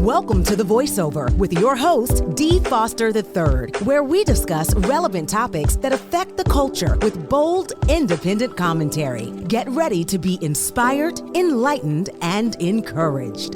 Welcome to The Voiceover with your host, Dee Foster III, where we discuss relevant topics that affect the culture with bold, independent commentary. Get ready to be inspired, enlightened, and encouraged.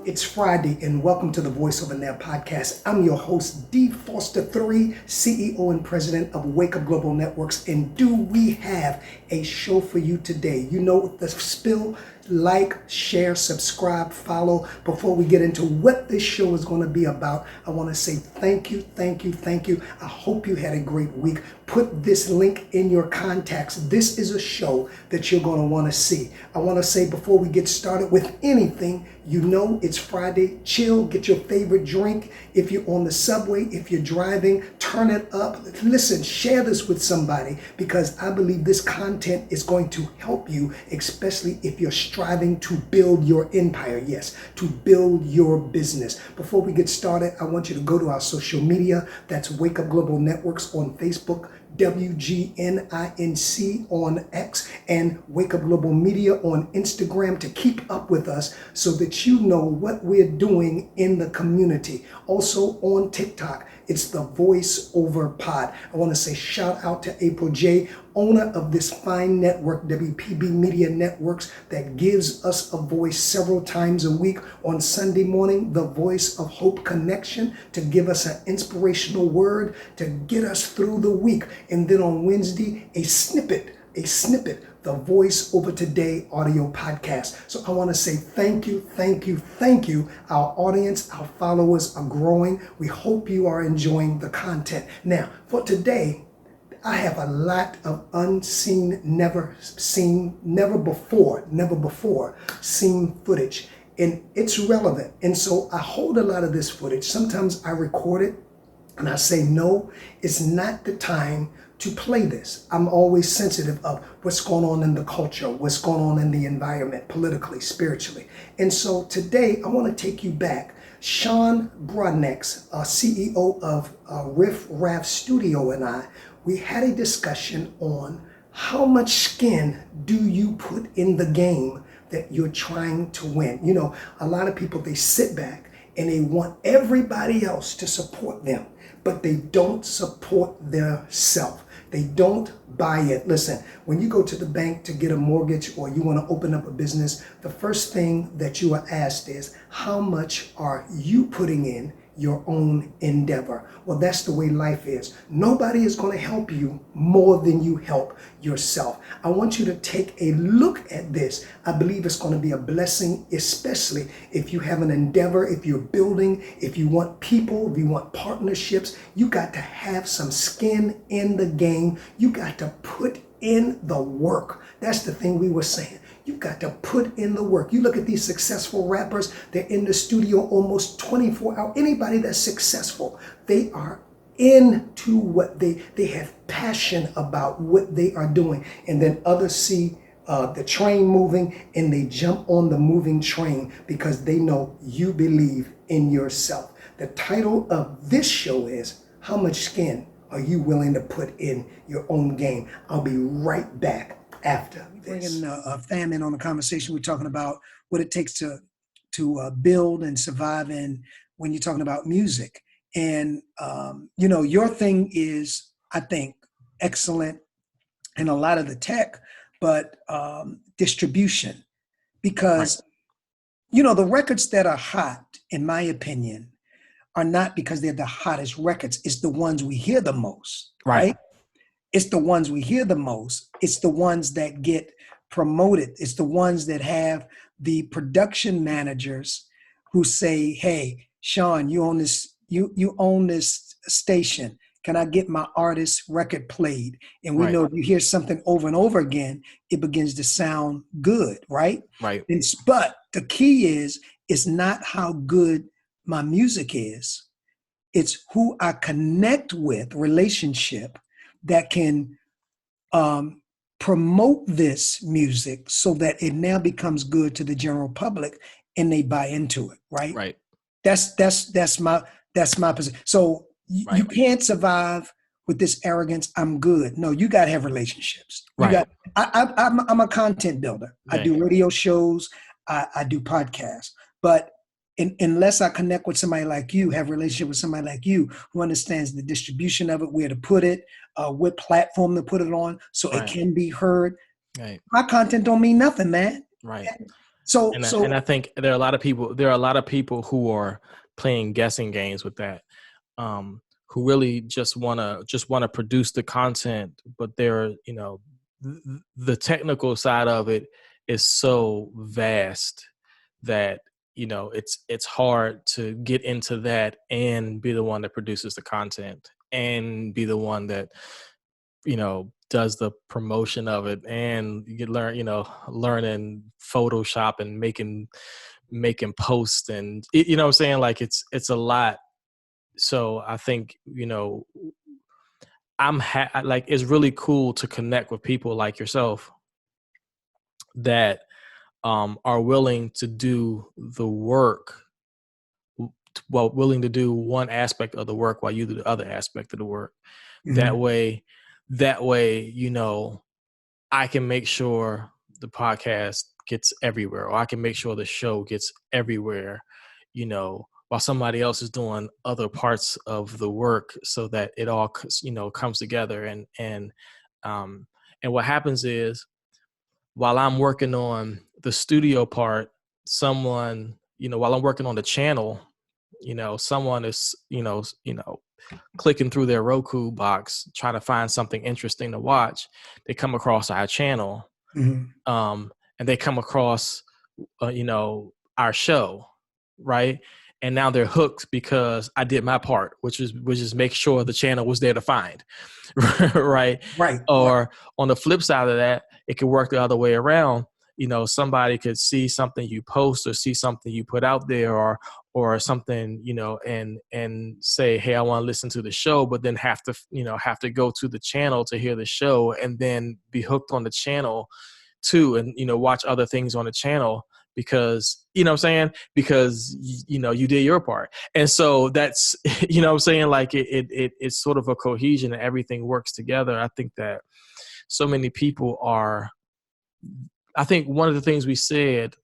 It's Friday, and welcome to the Voiceover Now podcast. I'm your host, Dee Foster III, CEO and President of Wake Up Global Networks. And do we have a show for you today? You know the spill. Like, share, subscribe, follow. Before we get into what this show is going to be about, I want to say thank you. I hope you had a great week. Put this link in your contacts. This is a show that you're going to want to see. I want to say before we get started with anything, you know it's Friday. Chill, get your favorite drink. If you're on the subway, if you're driving, turn it up. Listen, share this with somebody because I believe this content is going to help you, especially if you're striving to build your empire. Yes, to build your business. Before we get started, I want you to go to our social media. That's Wake Up Global Networks on Facebook, WGNINC on X, and Wake Up Global Media on Instagram to keep up with us so that you know what we're doing in the community. Also on TikTok, it's the Voiceover Pod. I want to say shout out to April J., owner of this fine network, WPB Media Networks, that gives us a voice several times a week. On Sunday morning, the Voice of Hope Connection, to give us an inspirational word to get us through the week. And then on Wednesday, a snippet, the Voice Over Today audio podcast. So I want to say thank you. Our audience, our followers are growing. We hope you are enjoying the content. Now, for today, I have a lot of unseen, never before seen footage, and it's relevant. And so I hold a lot of this footage. Sometimes I record it and I say, no, it's not the time to play this. I'm always sensitive of what's going on in the culture, what's going on in the environment, politically, spiritually. And so today I want to take you back. Sean Broadnex, CEO of Riff Raff Studio, and we had a discussion on how much skin do you put in the game that you're trying to win. You know, a lot of people, they sit back and they want everybody else to support them, but they don't support their self. They don't buy it. Listen, when you go to the bank to get a mortgage or you want to open up a business, the first thing that you are asked is, how much are you putting in your own endeavor? Well, that's the way life is. Nobody is going to help you more than you help yourself. I want you to take a look at this. I believe it's going to be a blessing, especially if you have an endeavor, if you're building, if you want people, if you want partnerships. You got to have some skin in the game. You got to put in the work. That's the thing we were saying. You got to put in the work. You look at these successful rappers, they're in the studio almost 24 hours. Anybody that's successful, they are into what they have passion about what they are doing. And then others see the train moving and they jump on the moving train because they know you believe in yourself. The title of this show is, how much skin are you willing to put in your own game? I'll be right back after this. Bringing a fam in on the conversation. We're talking about what it takes to build and survive in when you're talking about music. And, you know, your thing is, I think, excellent in a lot of the tech, but distribution. Because, you know, the records that are hot, in my opinion, are not because they're the hottest records. It's the ones we hear the most, right? It's the ones we hear the most. It's the ones that get promoted. It's the ones that have the production managers who say, hey, Sean, you own this, you own this station. Can I get my artist's record played? And we know if you hear something over and over again, it begins to sound good, right? But the key is, it's not how good my music is. It's who I connect with, relationship, that can promote this music so that it now becomes good to the general public and they buy into it, right? That's my position. So you can't survive with this arrogance. I'm good. No, you got to have relationships. I'm a content builder. I do radio shows. I do podcasts. But unless I connect with somebody like you, have a relationship with somebody like you who understands the distribution of it, where to put it, what platform to put it on, so it Right. can be heard. Right. My content don't mean nothing, man. Right. So And I think there are a lot of people who are playing guessing games with that, who really just want to produce the content, but they're, the technical side of it is so vast that, it's hard to get into that and be the one that produces the content and be the one that, does the promotion of it, and you learning Photoshop and making posts, and you know what I'm saying? Like it's a lot. So I think, like, it's really cool to connect with people like yourself that are willing to do the work, willing to do one aspect of the work while you do the other aspect of the work. Mhm. That way, I can make sure the podcast gets everywhere, or I can make sure the show gets everywhere, while somebody else is doing other parts of the work, so that it all, comes together. And what happens is, while I'm working on the studio part, while I'm working on the channel, someone is, clicking through their Roku box, trying to find something interesting to watch. They come across our channel, Mhm. And they come across, our show, right? And now they're hooked because I did my part, which is make sure the channel was there to find, right? Right. Or on the flip side of that, it could work the other way around. Somebody could see something you post or see something you put out there, or something, and say, hey, I want to listen to the show, but then have to go to the channel to hear the show, and then be hooked on the channel too, and, watch other things on the channel because, you know what I'm saying? Because, you did your part. And so that's, you know what I'm saying? Like it's sort of a cohesion and everything works together. I think that so many people I think one of the things we said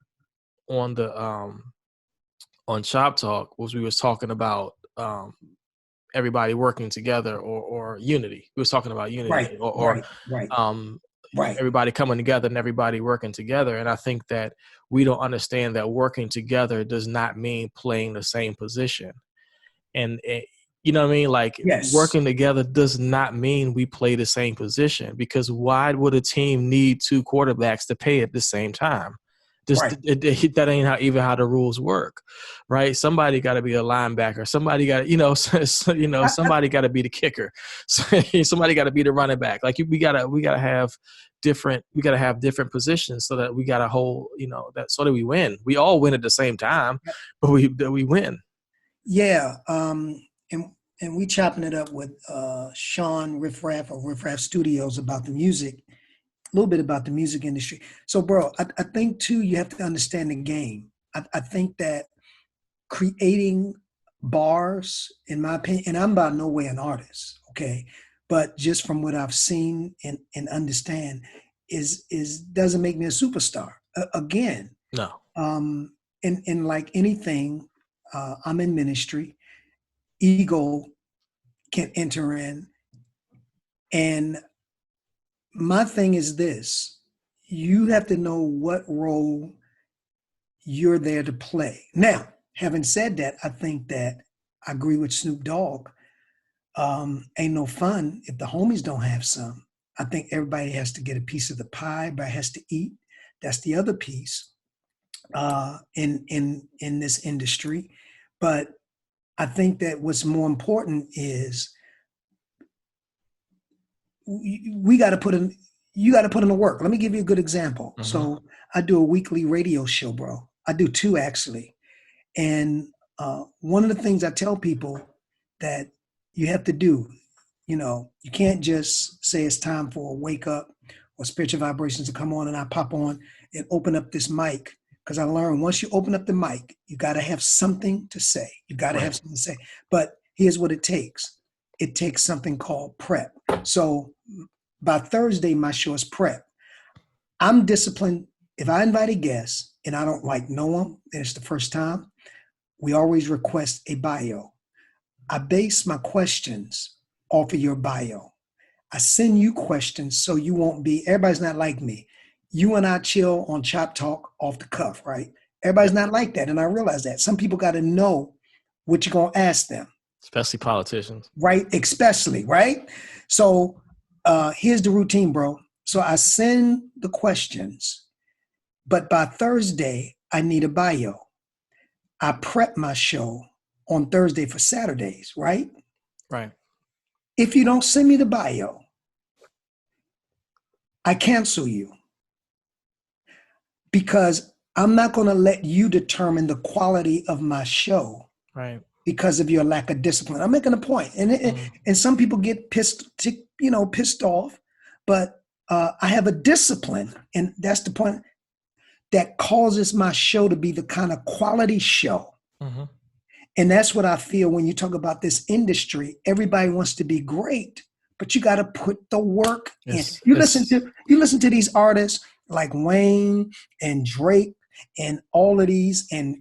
on the, on Shop Talk was, we was talking about, everybody working together, or unity. We was talking about unity, Right. or Right. everybody coming together and everybody working together. And I think that we don't understand that working together does not mean playing the same position. And you know what I mean? Like, Yes. working together does not mean we play the same position, because why would a team need two quarterbacks to play at the same time? Right. That ain't even how the rules work, right? Somebody got to be a linebacker. Somebody got, somebody got to be the kicker. Somebody got to be the running back. Like, we gotta have different positions, so that we got a whole, so that we win. We all win at the same time, but we win. Yeah. And we chopping it up with Sean Riff Raff of Riff Raff Studios about the music. A little bit about the music industry. So, bro, I think too, you have to understand the game. I think that creating bars, in my opinion, and I'm by no way an artist, okay, but just from what I've seen and understand, is doesn't make me a superstar. Again, No. And like anything, I'm in ministry. Ego can enter in, and my thing is this: you have to know what role you're there to play. Now, having said that, I think that I agree with Snoop Dogg. Ain't no fun if the homies don't have some. I think everybody has to get a piece of the pie, everybody has to eat. That's the other piece in this industry. But I think that what's more important is you got to put in the work. Let me give you a good example. Mhm. So I do a weekly radio show, bro. I do two, actually. And one of the things I tell people that you have to do, you can't just say it's time for a wake up or spiritual vibrations to come on, and I pop on and open up this mic. Because I learned, once you open up the mic, you got to have something to say. You got to have something to say. But here's what it takes. It takes something called prep. So by Thursday, my show is prep. I'm disciplined. If I invite a guest and I don't know them, and it's the first time, we always request a bio. I base my questions off of your bio. I send you questions so you won't be, everybody's not like me. You and I chill on Chop Talk off the cuff, right? Everybody's not like that. And I realize that. Some people got to know what you're going to ask them. Especially politicians. Right? Especially, right? So here's the routine, bro. So I send the questions, but by Thursday, I need a bio. I prep my show on Thursday for Saturdays, right? Right. If you don't send me the bio, I cancel you because I'm not going to let you determine the quality of my show. Right. Because of your lack of discipline. I'm making a point. And some people get pissed off, but I have a discipline, and that's the point that causes my show to be the kind of quality show. Mm-hmm. And that's what I feel when you talk about this industry. Everybody wants to be great, but you got to put the work in. You listen to these artists like Wayne and Drake and all of these and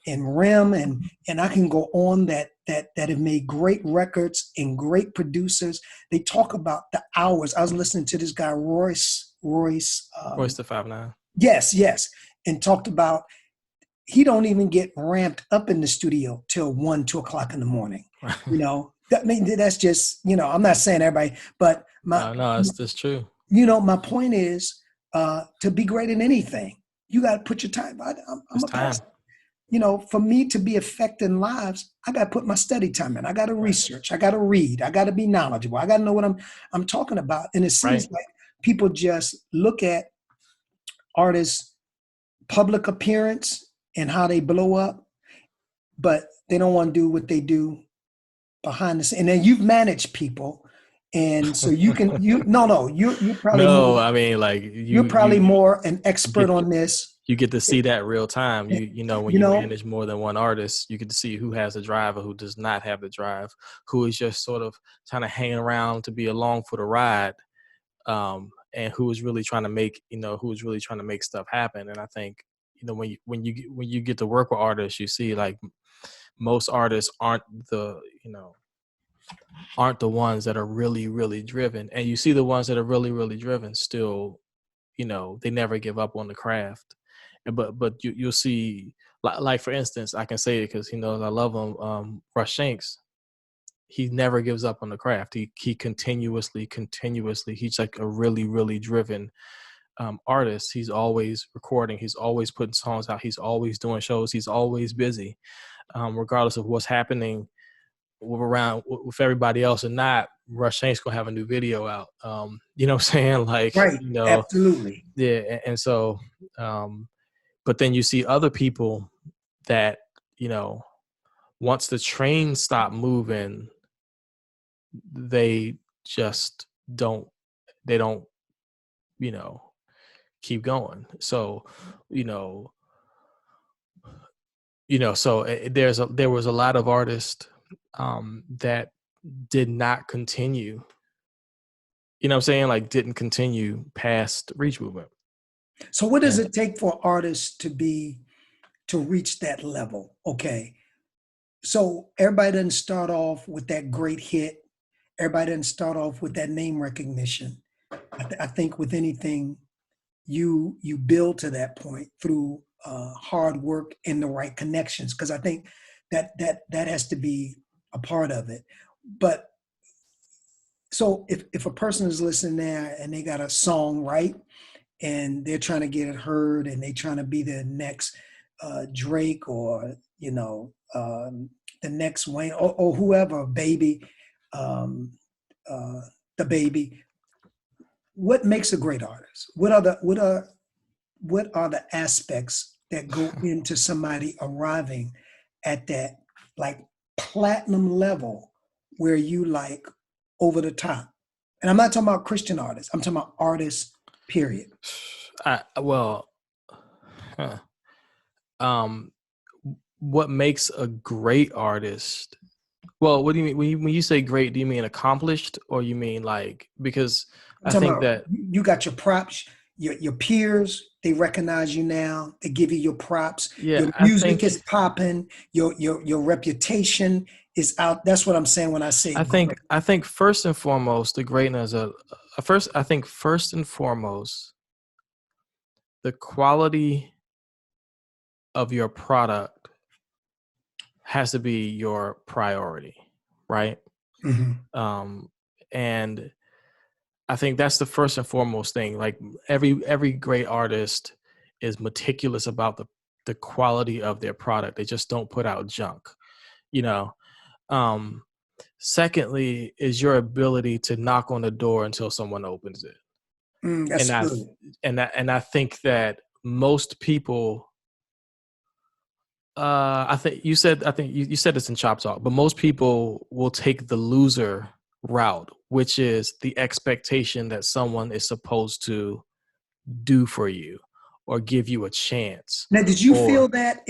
Rem and I can go on that have made great records and great producers. They talk about the hours. I was listening to this guy Royce the 5'9". Yes, and talked about he don't even get ramped up in the studio till 1, 2 o'clock in the morning. You know, that's just, you know, I'm not saying everybody, but that's true. You know, my point is to be great in anything, you got to put your time. I'm a pastor. You know, for me to be affecting lives, I got to put my study time in. I got to research. I got to read. I got to be knowledgeable. I got to know what I'm talking about. And it seems like people just look at artists' public appearance and how they blow up, but they don't want to do what they do behind the scenes. And then you've managed people. And so you can, you're probably you're probably more an expert on this. You get to see that real time. You know, when you manage more than one artist, you get to see who has the drive or who does not have the drive, who is just sort of trying to hang around to be along for the ride, and who is really trying to make stuff happen. And I think, you know, when you get to work with artists, you see like most artists aren't the ones that are really, really driven. And you see the ones that are really, really driven still, you know, they never give up on the craft. But you'll see, like for instance, I can say it because he knows I love him. Russ Shanks, he never gives up on the craft. He continuously, he's like a really, really driven artist. He's always recording. He's always putting songs out. He's always doing shows. He's always busy, regardless of what's happening with everybody else or not. Russ Shanks gonna have a new video out. You know what I'm saying? Like, right. You know, absolutely. Yeah. And so, but then you see other people that, you know, once the train stop moving, they just don't, you know, keep going. So, so there was a lot of artists that did not continue, you know what I'm saying? Like didn't continue past Reach Movement. So what does it take for artists to reach that level? Okay. So everybody doesn't start off with that great hit. Everybody doesn't start off with that name recognition. I think with anything, you build to that point through hard work and the right connections. Because I think that has to be a part of it. But so if a person is listening there and they got a song, right, and they're trying to get it heard and they trying to be the next Drake or, you know, the next Wayne or whoever, Baby, the Baby. What makes a great artist? What are the aspects that go into somebody arriving at that like platinum level where you like over the top? And I'm not talking about Christian artists. I'm talking about artists, period. What makes a great artist? Well, what do you mean when you say great? Do you mean accomplished, or you mean like, because I think that you got your props, your peers, they recognize you now. They give you your props. Yeah, Your music is popping. Your reputation is out. That's what I'm saying when I say great. I think first and foremost, the greatness of first and foremost, the quality of your product has to be your priority, right? Mm-hmm. And I think that's the first and foremost thing. Like every great artist is meticulous about the quality of their product. They just don't put out junk, you know. Secondly is your ability to knock on the door until someone opens it. That's And good. I think that most people I think you said this in Chop Talk, but most people will take the loser route, which is the expectation that someone is supposed to do for you or give you a chance. Now, did you feel that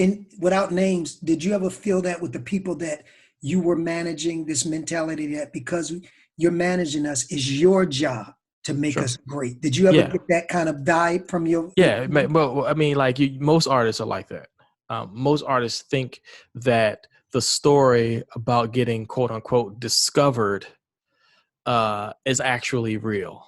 without names, did you ever feel that with the people that you were managing, this mentality that because you're managing us, is your job to make us great? Did you ever get that kind of vibe from your? Yeah. Well, I mean, like most artists are like that. Most artists think that the story about getting quote unquote discovered is actually real.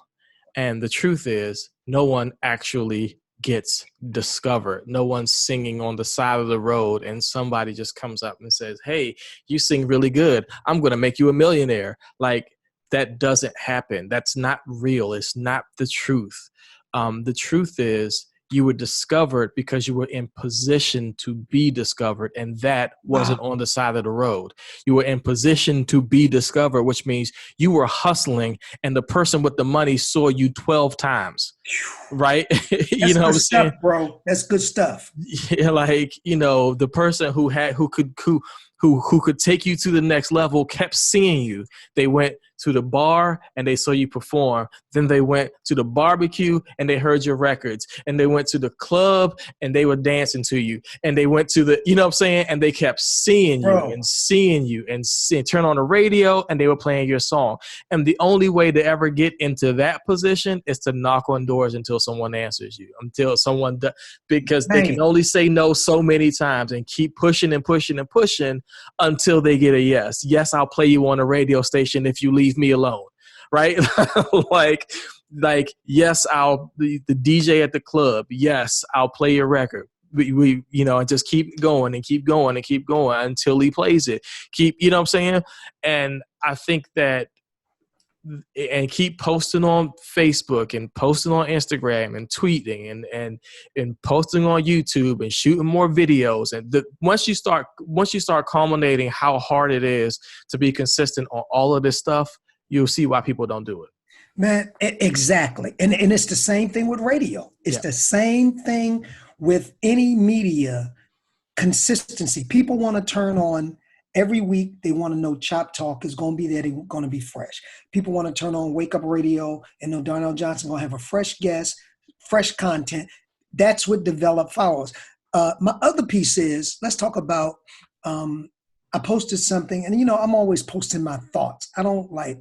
And the truth is no one actually gets discovered. No one's singing on the side of the road and somebody just comes up and says, hey, you sing really good. I'm going to make you a millionaire. Like that doesn't happen. That's not real. It's not the truth. The truth is you were discovered because you were in position to be discovered, and that wasn't on the side of the road. You were in position to be discovered, which means you were hustling, and the person with the money saw you 12 times, right? You know what I'm saying, bro? That's good stuff. Yeah, like, you know, the person who could take you to the next level kept seeing you. They went to the bar and they saw you perform. Then they went to the barbecue and they heard your records. And they went to the club and they were dancing to you. And they went to the, you know what I'm saying? And they kept seeing you and seeing you and turn on the radio and they were playing your song. And the only way to ever get into that position is to knock on doors until someone answers you, until someone because they can only say no so many times and keep pushing and pushing and pushing until they get a yes. Yes, I'll play you on a radio station if you leave me alone, right? like yes, I'll the DJ at the club. Yes, I'll play your record. We you know, and just keep going and keep going and keep going until he plays it. Keep, you know what I'm saying? And I think that, and keep posting on Facebook and posting on Instagram and tweeting and posting on YouTube and shooting more videos. And once you start culminating how hard it is to be consistent on all of this stuff, you'll see why people don't do it. Man, exactly. And it's the same thing with radio. It's the same thing with any media. Consistency. People want to turn on every week. They want to know Chop Talk is going to be there. They're going to be fresh. People want to turn on Wake Up Radio and know Darnell Johnson going to have a fresh guest, fresh content. That's what develop followers. My other piece is, let's talk about, I posted something, and you know, I'm always posting my thoughts. I don't like,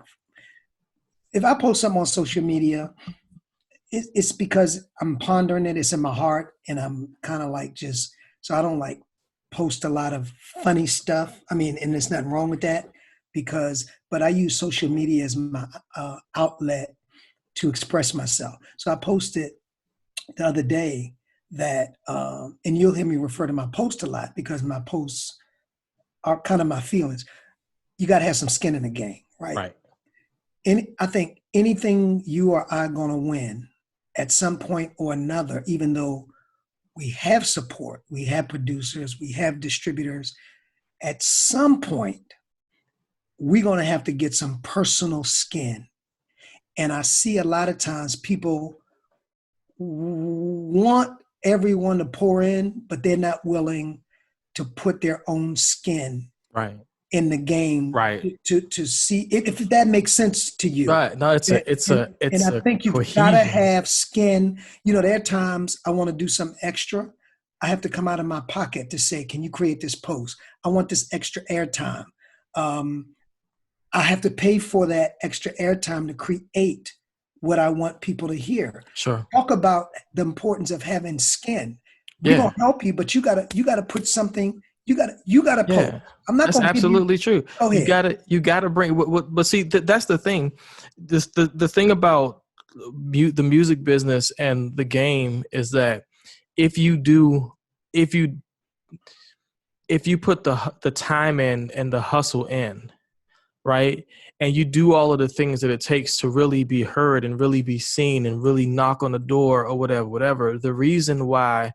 if I post something on social media, it's because I'm pondering it. It's in my heart, and I'm kind of like so I don't like post a lot of funny stuff. I mean, and there's nothing wrong with that but I use social media as my outlet to express myself. So I posted the other day that, and you'll hear me refer to my post a lot because my posts are kind of my feelings. You got to have some skin in the game, right? Right. And I think anything you or I going to win at some point or another, even though we have support, we have producers, we have distributors, at some point, we're going to have to get some personal skin. And I see a lot of times people want everyone to pour in, but they're not willing to put their own skin in the game to see if that makes sense to you. Right. No, it's and I think you've got to have skin. You know, there are times I want to do something extra. I have to come out of my pocket to say, can you create this post? I want this extra airtime. I have to pay for that extra airtime to create what I want people to hear. Sure. Talk about the importance of having skin. We're gonna help you, but you gotta put something. You gotta poke. I'm not. That's absolutely true. Go ahead. You gotta bring. But see, that's the thing. The thing about the music business and the game is that if you put the time in and the hustle in, right, and you do all of the things that it takes to really be heard and really be seen and really knock on the door or whatever, the reason why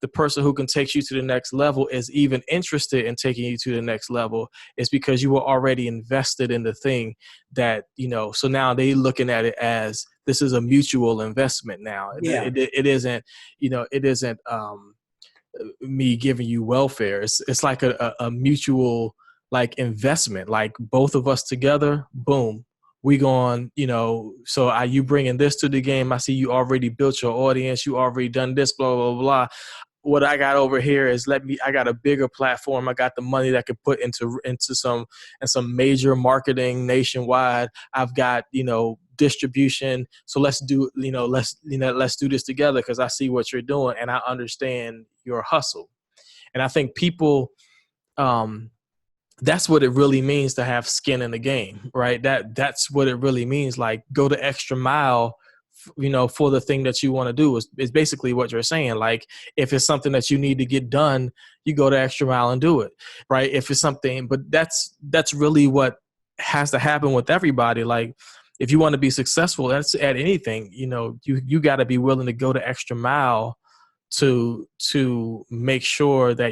the person who can take you to the next level is even interested in taking you to the next level is because you were already invested in the thing that, so now they looking at it as this is a mutual investment now. Yeah. It isn't, it isn't me giving you welfare. It's like a mutual like investment, like both of us together, boom. We going, so you bringing this to the game. I see you already built your audience. You already done this, blah, blah, blah. What I got over here is I got a bigger platform. I got the money that I could put into some major marketing nationwide. I've got, distribution. So let's do this together because I see what you're doing and I understand your hustle. And I think people, that's what it really means to have skin in the game, right? That's what it really means. Like go the extra mile, for the thing that you want to do is basically what you're saying. Like if it's something that you need to get done, you go the extra mile and do it, right? If it's something, but that's really what has to happen with everybody. Like if you want to be successful, that's at anything, you got to be willing to go the extra mile to make sure that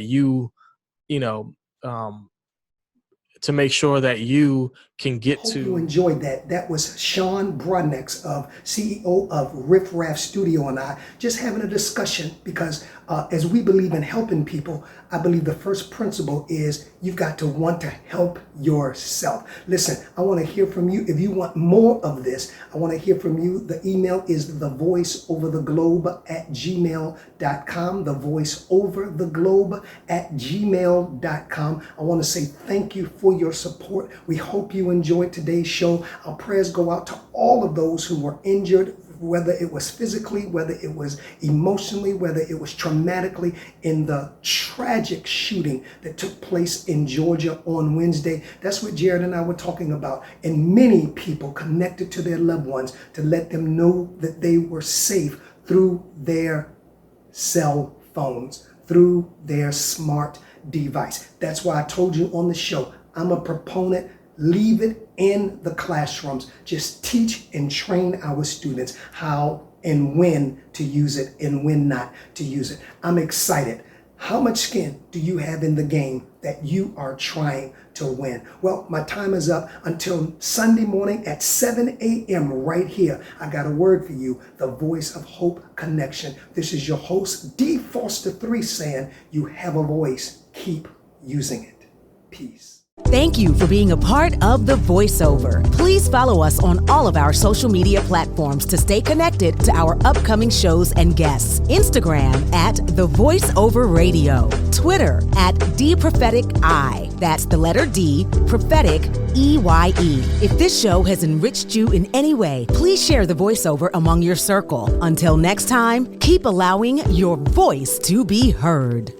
to make sure that you can get Hope to. You enjoyed that. That was Sean Brudnex, CEO of Riff Raff Studio, and I just having a discussion because as we believe in helping people, I believe the first principle is you've got to want to help yourself. Listen, I want to hear from you. If you want more of this, I want to hear from you. The email is thevoiceovertheglobe@gmail.com, thevoiceovertheglobe@gmail.com. I want to say thank you for your support. We hope you enjoyed today's show. Our prayers go out to all of those who were injured, whether it was physically, whether it was emotionally, whether it was traumatically, in the tragic shooting that took place in Georgia on Wednesday. That's what Jared and I were talking about. And many people connected to their loved ones to let them know that they were safe through their cell phones, through their smart device. That's why I told you on the show, I'm a proponent. Leave it in the classrooms. Just teach and train our students how and when to use it and when not to use it. I'm excited. How much skin do you have in the game that you are trying to win? Well, my time is up. Until Sunday morning at 7 a.m. right here, I got a word for you, the Voice of Hope Connection. This is your host, D. Foster III, saying you have a voice. Keep using it. Peace. Thank you for being a part of The Voiceover. Please follow us on all of our social media platforms to stay connected to our upcoming shows and guests. Instagram @The Voiceover Radio. Twitter @DPropheticI. That's the letter D, prophetic, EYE. If this show has enriched you in any way, please share The Voiceover among your circle. Until next time, keep allowing your voice to be heard.